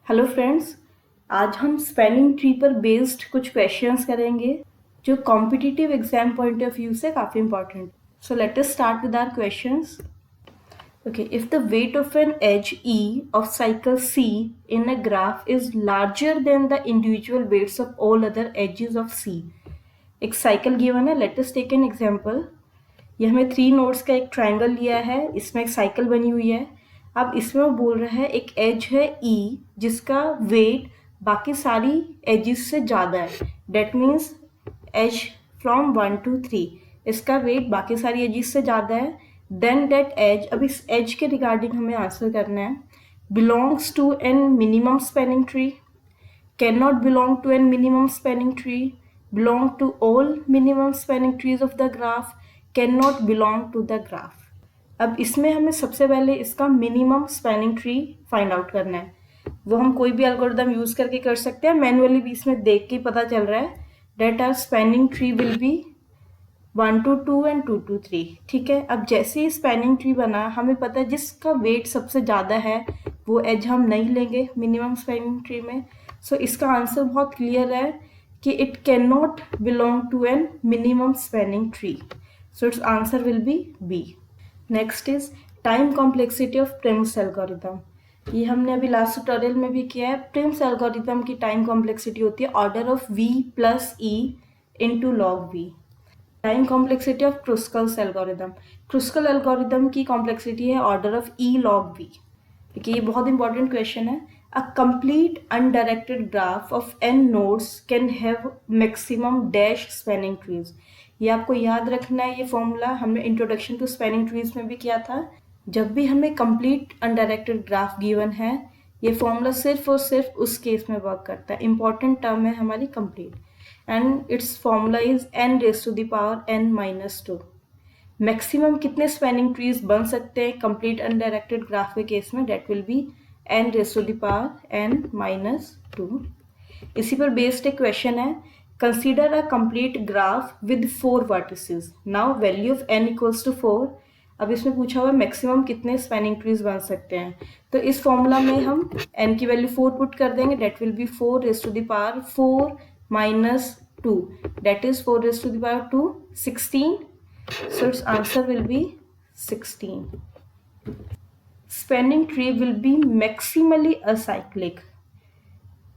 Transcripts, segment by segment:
Hello friends, आज हम spanning tree पर बेस्ड कुछ क्वेश्चंस करेंगे जो competitive exam point of view से काफ़ी important. So let us start with our questions. Okay, if the weight of an edge E of cycle C in a graph is larger than the individual weights of all other edges of C, एक cycle given है। Let us take an example. ये हमें 3 nodes का एक triangle लिया है, इसमें एक साइकिल बनी हुई है। अब इसमें वो बोल रहा है एक एज है E जिसका वेट बाकी सारी एजेस से ज़्यादा है। That means edge from 1 to 3 इसका वेट बाकी सारी एजेस से ज़्यादा है। देन डेट एज, अब इस एज के रिगार्डिंग हमें आंसर करना है, belongs to an minimum spanning tree, can not belong to an minimum spanning tree, belong to all minimum spanning trees of the graph, can not belong to the graph. अब इसमें हमें सबसे पहले इसका minimum spanning tree find out करना है। वो हम कोई भी एल्गोरिदम यूज करके कर सकते हैं, मैनुअली भी इसमें देख के पता चल रहा है। That are spanning tree will be 1 to 2 and 2 to 3। ठीक है, अब जैसे ही स्पैनिंग ट्री बना, हमें पता है जिसका वेट सबसे ज़्यादा है वो एज हम नहीं लेंगे मिनिमम स्पैनिंग ट्री में। सो इसका आंसर बहुत क्लियर है कि it can not belong to an minimum spanning tree. So its answer will be B. Next is time complexity of Prim's algorithm. ये हमने अभी लास्ट ट्यूटोरियल में भी किया है। प्रिम्स एल्गोरिथम की टाइम कॉम्प्लेक्सिटी होती है order of v plus E into log V. Time complexity of Kruskal's algorithm, Kruskal algorithm की कॉम्प्लेक्सिटी है order of E log V. देखिए ये बहुत इंपॉर्टेंट क्वेश्चन है। A complete undirected graph of n nodes can have maximum dash spanning trees. ये आपको याद रखना है। ये फॉर्मूला हमने इंट्रोडक्शन टू स्पैनिंग ट्रीज में भी किया था। जब भी हमें कंप्लीट अनडायरेक्टेड ग्राफ गिवन है, ये फॉर्मूला सिर्फ और सिर्फ उस केस में वर्क करता है। इंपॉर्टेंट टर्म है हमारी complete, and its formula is n raise to the power n-2। Maximum कितने स्पैनिंग ट्रीज बन सकते हैं कंप्लीट अनडायरेक्टेड ग्राफ के केस में? That will be n raise to the power n-2। इसी पर बेस्ड एक क्वेश्चन है, consider a complete graph with 4 vertices, now value of n equals to 4। अब इसमें पूछा हुआ है मैक्सिमम कितने स्पैनिंग ट्रीज बन सकते हैं। तो इस फॉर्मूला में हम n की वैल्यू 4 पुट कर देंगे। That will be 4 raise to the power 4 minus 2, that is 4 raise to the power 2, 16। So its answer will be 16। Spanning tree will be maximally acyclic.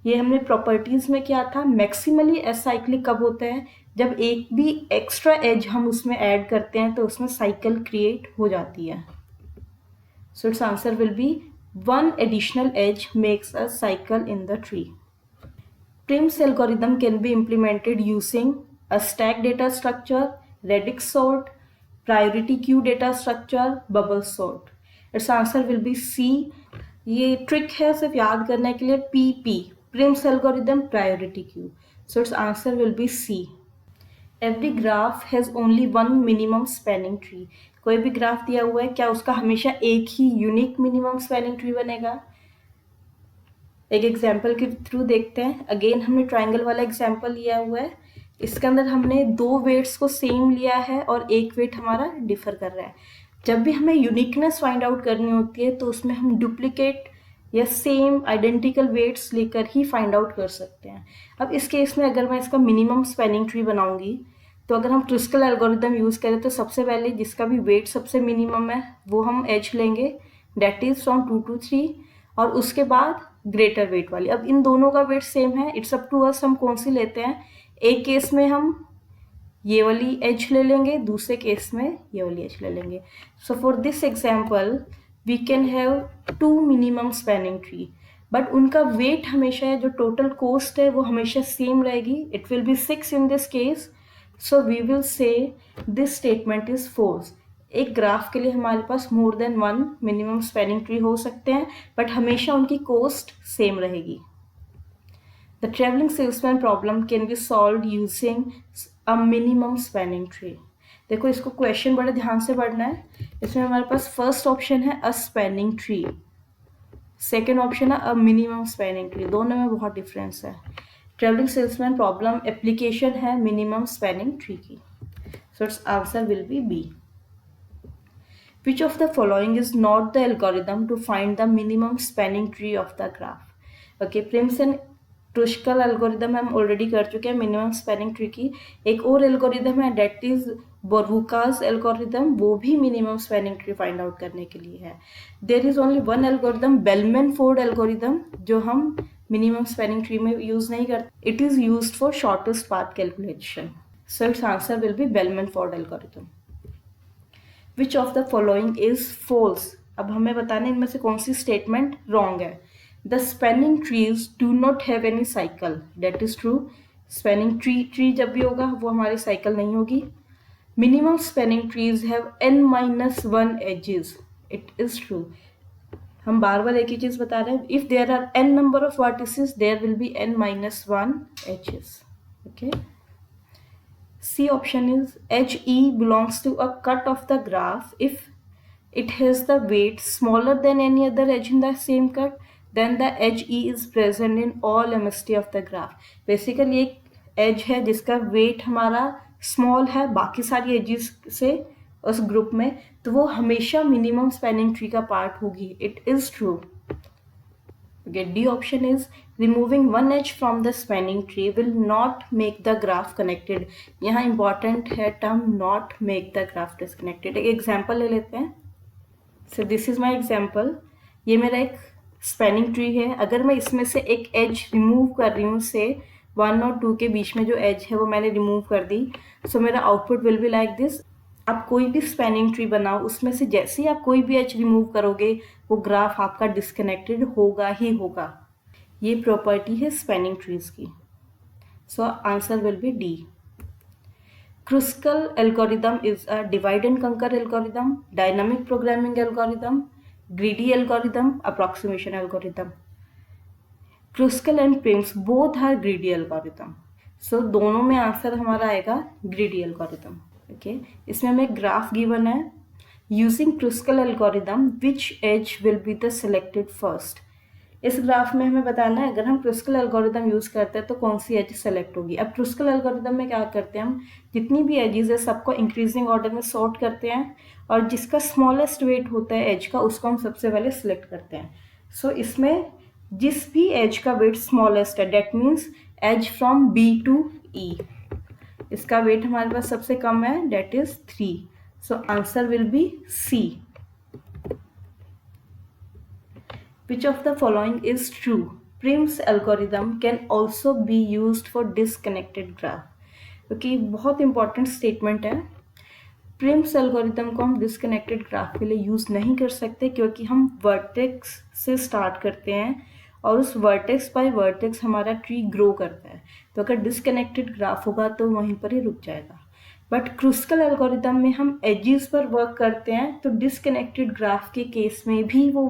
ये हमने प्रॉपर्टीज में किया था। मैक्सिमली असाइक्लिक कब होता है? जब एक भी एक्स्ट्रा एज हम उसमें ऐड करते हैं तो उसमें साइकिल क्रिएट हो जाती है। So its answer will be 1 additional edge makes a cycle in the tree. Prim's algorithm can be implemented using a stack data structure, radix sort, priority queue data structure, bubble sort. Its answer will be C. ये trick है सिर्फ याद करने के लिए, PP, Prim's algorithm, priority queue. So its answer will be C. Every graph has only one minimum spanning tree. कोई भी graph दिया हुआ है, क्या उसका हमेशा एक ही यूनिक मिनिमम स्पैनिंग ट्री बनेगा? एक एग्जाम्पल के थ्रू देखते हैं। अगेन हमने ट्राइंगल वाला एग्जाम्पल लिया हुआ है। इसके अंदर हमने 2 वेट्स को सेम लिया है और एक वेट हमारा डिफर कर रहा है। जब भी हमें यूनिकनेस फाइंड आउट करनी होती है तो उसमें हम डुप्लीकेट या सेम आइडेंटिकल वेट्स लेकर ही फाइंड आउट कर सकते हैं। अब इस केस में अगर मैं इसका मिनिमम स्पैनिंग ट्री बनाऊंगी, तो अगर हम क्रिस्कल एल्गोरिथम यूज़ करें तो सबसे पहले जिसका भी वेट सबसे मिनिमम है वो हम एज लेंगे, डेट इज फ्रॉम 2 to 3, और उसके बाद ग्रेटर वेट वाली। अब इन दोनों का वेट सेम है, इट्स अप टू अस हम कौन सी लेते हैं। एक केस में हम ये वाली एज ले लेंगे, दूसरे केस में ये वाली एज ले लेंगे। So for this example we can have 2 minimum spanning tree, but उनका वेट हमेशा है, जो टोटल कॉस्ट है वो हमेशा सेम रहेगी। It will be 6 in this case. So we will say this statement is false. एक ग्राफ के लिए हमारे पास more than 1 minimum spanning tree हो सकते हैं, बट हमेशा उनकी कॉस्ट सेम रहेगी। The travelling salesman problem can be solve using a minimum spanning tree. देखो इसको क्वेश्चन बड़े ध्यान से पढ़ना है। इसमें हमारे पास फर्स्ट ऑप्शन है अ स्पैनिंग ट्री, सेकेंड ऑप्शन है अ मिनिमम स्पैनिंग ट्री। दोनों में बहुत डिफरेंस है। ट्रेवलिंग सेल्समैन प्रॉब्लम एप्लीकेशन है मिनिमम स्पैनिंग ट्री की। So its answer will be B. Which of the following is not the algorithm to find the minimum spanning tree of the graph? Okay, Prim's and Kruskal algorithm हम already कर चुके हैं minimum spanning tree की। एक और algorithm है that is बोरबुकास algorithm, वो भी minimum spanning tree find out करने के लिए है। There is only one algorithm, Bellman Ford algorithm, जो हम मिनिमम स्पैनिंग ट्री में यूज नहीं करते। It is used for shortest path calculation, so its answer will be Bellman Ford algorithm. Which of the following is false, अब हमें बताना है इनमें से कौन सी स्टेटमेंट रॉन्ग है। The spanning trees do not have any cycle, date is true. Spanning tree जब भी होगा वो हमारी साइकिल नहीं होगी। Minimum spanning trees have n-1 edges, it is true. हम बार बार एक ही चीज बता रहे हैं, if there are n number of vertices there will be n-1 edges. Okay, C option is HE belongs to a cut of the graph if it has the weight smaller than any other edge in the same cut, then the edge E is present in all MST of the graph. Basically एक edge है जिसका weight हमारा small है बाकी सारी edges से उस group में, तो वो हमेशा मिनिमम स्पैनिंग ट्री का पार्ट होगी। It is true. Okay, D option is removing one edge from the spanning tree will not make the graph connected. यहाँ important है term not make the graph disconnected। एक example ले लेते हैं। So this is my example। ये मेरा एक spanning tree है। अगर मैं इसमें से एक edge remove कर रही हूँ, से 1 और 2 के बीच में जो edge है वो मैंने remove कर दी, so मेरा output will be like this। आप कोई भी स्पैनिंग ट्री बनाओ, उसमें से जैसे ही आप कोई भी एज रिमूव करोगे वो ग्राफ आपका डिस्कनेक्टेड होगा ही होगा। ये प्रॉपर्टी है स्पैनिंग ट्रीज की। So answer will be D. Kruskal algorithm is a divide and conquer algorithm, dynamic programming algorithm, greedy algorithm, approximation algorithm. Kruskal and Prim's both are greedy algorithm, so दोनों में answer हमारा आएगा greedy algorithm. Okay, इसमें हमें एक graph given है। Using Kruskal algorithm which edge will be the selected first. इस graph में हमें बताना है अगर हम क्रुस्कल एल्गोरिदम यूज करते हैं तो कौन सी एज सेलेक्ट होगी। अब क्रुस्कल एल्गोरिदम में क्या करते हैं, हम जितनी भी एजेस है सबको इंक्रीजिंग ऑर्डर में सॉर्ट करते हैं और जिसका स्मॉलेस्ट वेट होता है एज का उसको हम सबसे पहले सिलेक्ट करते हैं। सो इसमें जिस भी एज का वेट स्मॉलेस्ट है, that means edge from B to E, इसका वेट हमारे पास सबसे कम है, that is 3। So answer will be C। Which of the following is true, Prim's algorithm can also be used for disconnected graph. Okay, बहुत important statement है। Prim's algorithm को हम डिसकनेक्टेड ग्राफ के लिए यूज नहीं कर सकते क्योंकि हम वर्टेक्स से स्टार्ट करते हैं और उस वर्टेक्स बाय वर्टेक्स हमारा ट्री ग्रो करता है, तो अगर डिसकनेक्टेड ग्राफ होगा तो वहीं पर ही रुक जाएगा। बट क्रुस्कल एल्गोरिदम में हम एजेस पर वर्क करते हैं, तो डिसकनेक्टेड ग्राफ के केस में भी वो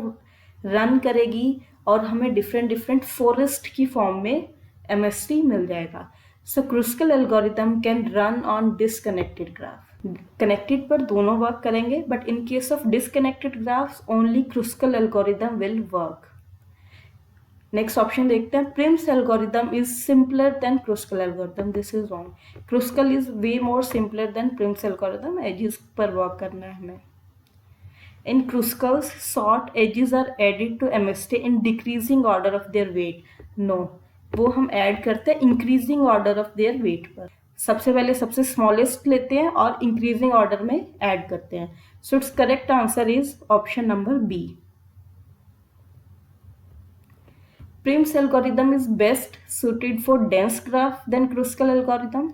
रन करेगी और हमें डिफरेंट फॉरेस्ट की फॉर्म में MST मिल जाएगा। So Kruskal algorithm can run on disconnected graph. Connected पर दोनों वर्क करेंगे, but in case of disconnected graphs only Kruskal algorithm will work. Next option देखते हैं, Prim's algorithm is simpler than Kruskal algorithm. This is wrong. Kruskal is way more simpler than Prim's algorithm. Edges पर work करना है हमें। In Kruskal's sort edges are added to MST in decreasing order of their weight. No, वो हम add करते हैं increasing order of their weight पर। सबसे पहले सबसे स्मॉलेस्ट लेते हैं और इंक्रीजिंग ऑर्डर में ऐड करते हैं। So its correct answer is option number B. Prim's algorithm is best suited for dense graph than Kruskal algorithm.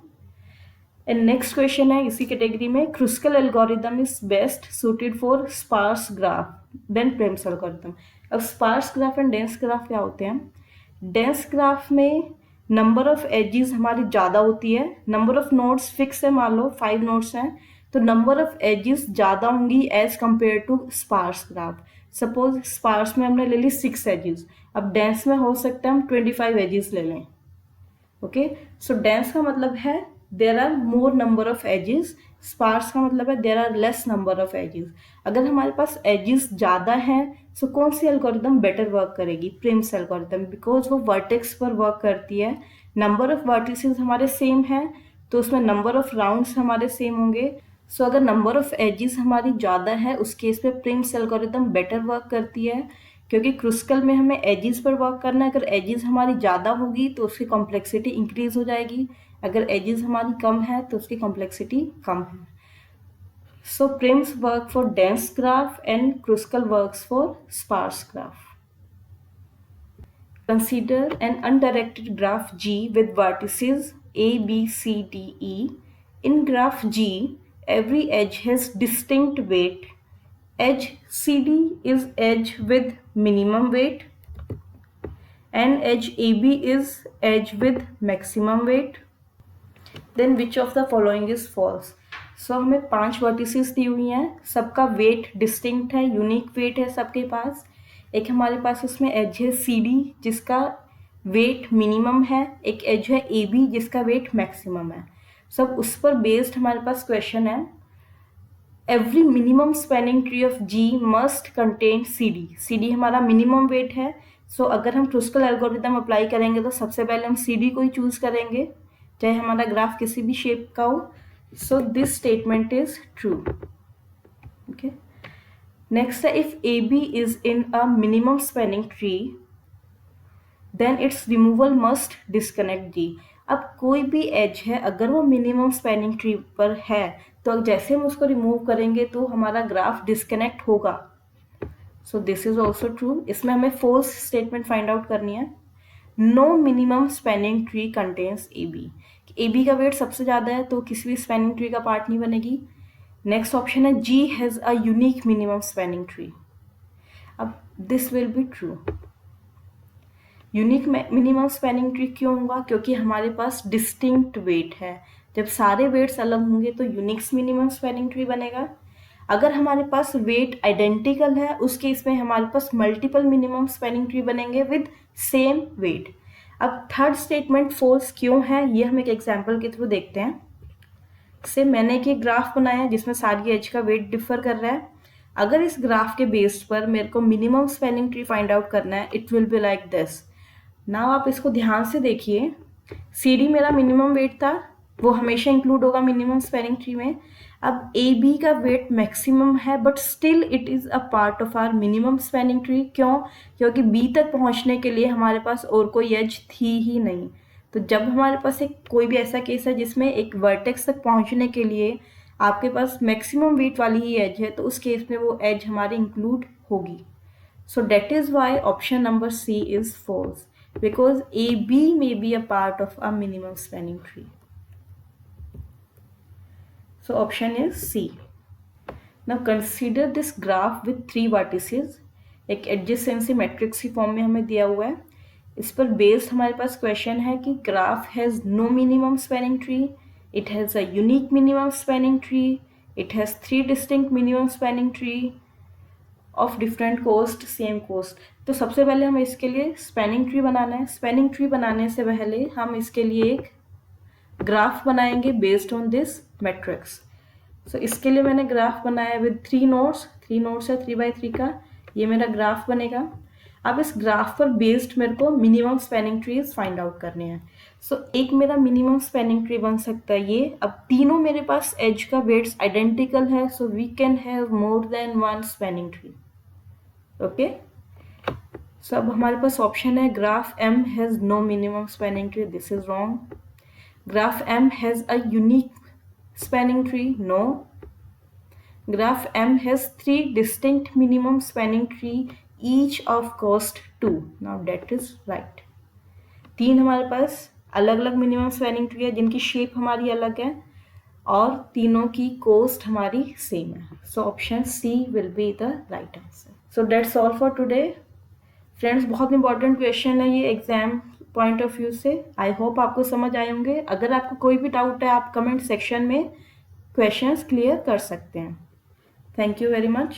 And next question है इसी कैटेगरी में, Kruskal algorithm is best suited for sparse graph than Prim's algorithm. अब sparse graph and dense graph क्या होते हैं? Dense graph में number of edges हमारी ज़्यादा होती है, नंबर ऑफ नोड्स फिक्स है, मान लो 5 नोड्स हैं, तो नंबर ऑफ एजेस ज़्यादा होंगी edge compare to sparse graph. Suppose sparse में हमने ले ली 6 एजेस, अब डेंस में हो सकता है हम 25 एजेस ले लें। ओके, सो डेंस का मतलब है there are more number of edges, sparse का मतलब है there are less number of edges. अगर हमारे पास एजेस ज़्यादा हैं सो कौन सी एल्गोरिदम बेटर वर्क करेगी? प्रिम्स एल्गोरिदम, बिकॉज वो वर्टेक्स पर वर्क करती है। नंबर ऑफ वर्टिसेस हमारे सेम हैं तो उसमें नंबर ऑफ राउंड्स हमारे सेम होंगे। सो अगर नंबर ऑफ एजेस हमारी ज़्यादा है उस केस पे प्रिम्स एल्गोरिदम बेटर वर्क करती है, क्योंकि क्रूस्कल में हमें एजेस पर वर्क करना है। अगर एजेस हमारी ज़्यादा होगी तो उसकी कॉम्प्लेक्सिटी इंक्रीज हो जाएगी, अगर एजेस हमारी कम है तो उसकी कॉम्प्लेक्सिटी कम है। So Prim's work for dense graph and Kruskal works for sparse graph. Consider an undirected graph G with vertices A, B, C, D, E. In graph G, every edge has distinct weight. Edge CD is edge with minimum weight and edge AB is edge with maximum weight. Then which of the following is false? So हमें 5 vertices दी हुई हैं, सबका weight distinct है, unique weight है सबके पास। एक हमारे पास उसमें एज है सी डी जिसका वेट मिनिमम है, एक एज है ए बी जिसका वेट मैक्सिमम है। सब उस पर बेस्ड हमारे पास क्वेश्चन है। Every minimum spanning tree of G must contain C D. C D हमारा मिनिमम वेट है। सो अगर हम क्रूस्कल एल्गोरिथम अप्लाई करेंगे तो सबसे पहले हम सी डी को ही चूज करेंगे, चाहे हमारा ग्राफ किसी भी शेप का हो। So this statement is true. Okay, next है if A B is in a minimum spanning tree then its removal must disconnect G. अब कोई भी एज है अगर वो मिनिमम स्पैनिंग ट्री पर है तो जैसे हम उसको रिमूव करेंगे तो हमारा ग्राफ डिस्कनेक्ट होगा। So this is also true. इसमें हमें फोर्स स्टेटमेंट फाइंड आउट करनी है। No minimum spanning tree contains A B. A B का वेट सबसे ज़्यादा है तो किसी भी स्पैनिंग ट्री का पार्ट नहीं बनेगी। नेक्स्ट ऑप्शन है G has a unique minimum spanning tree. अब this will be true. Unique minimum spanning tree क्यों होगा? क्योंकि हमारे पास डिस्टिंक्ट वेट है। जब सारे वेट्स अलग होंगे तो यूनिक मिनिमम स्पैनिंग ट्री बनेगा। अगर हमारे पास वेट आइडेंटिकल है उस केस में हमारे पास मल्टीपल मिनिमम स्पैनिंग ट्री बनेंगे विद सेम वेट। अब थर्ड स्टेटमेंट फॉल्स क्यों है ये हम एक एग्जांपल के थ्रू देखते हैं। से मैंने एक ग्राफ बनाया जिसमें सारी एज का वेट डिफर कर रहा है। अगर इस ग्राफ के बेस पर मेरे को minimum spanning tree find out करना है, it will be like this. Now आप इसको ध्यान से देखिए। सी डी मेरा मिनिमम वेट था, वो हमेशा इंक्लूड होगा मिनिमम स्पैनिंग ट्री में। अब ए बी का वेट मैक्सिमम है but still it is a part of our minimum spanning tree. क्यों? क्योंकि बी तक पहुंचने के लिए हमारे पास और कोई एज थी ही नहीं। तो जब हमारे पास एक कोई भी ऐसा केस है जिसमें एक वर्टेक्स तक पहुंचने के लिए आपके पास मैक्सिमम वेट वाली ही एज है तो उस केस में वो एज हमारी इंक्लूड होगी। So that is why option number C is false, because AB may be a part of a minimum spanning tree. So option is C. Now consider this graph with 3 vertices. एक adjacency matrix की form में हमें दिया हुआ है। इस पर based हमारे पास क्वेश्चन है कि graph has no minimum spanning tree, it has a unique minimum spanning tree, it has 3 distinct minimum spanning tree of different cost same cost. तो सबसे पहले हमें इसके लिए स्पैनिंग ट्री बनाना है। स्पैनिंग ट्री बनाने से पहले हम इसके लिए एक ग्राफ बनाएंगे बेस्ड ऑन दिस मैट्रिक्स। सो इसके लिए मैंने ग्राफ बनाया विद 3 नोड्स। 3 नोड्स है 3x3 का, ये मेरा ग्राफ बनेगा। अब इस ग्राफ पर बेस्ड मेरे को minimum spanning trees find out करने हैं। सो एक मेरा मिनिमम स्पैनिंग ट्री बन सकता है ये। अब तीनों मेरे पास एज का वेट्स आइडेंटिकल है, so we can have more than 1 spanning tree. Okay, so अब हमारे पास ऑप्शन है graph M has no minimum spanning tree, this is wrong. Graph M has a unique spanning tree, no. Graph M has 3 distinct minimum spanning tree each of cost 2, now that is right. 3 हमारे पास अलग अलग minimum spanning tree है जिनकी shape हमारी अलग है और तीनों की कोस्ट हमारी सेम है। So option C will be the right answer. So that's all for today friends. बहुत इंपॉर्टेंट क्वेश्चन है ये एग्जाम पॉइंट ऑफ व्यू से। आई होप आपको समझ आए होंगे। अगर आपको कोई भी डाउट है आप कमेंट सेक्शन में क्वेश्चंस क्लियर कर सकते हैं। Thank you very much.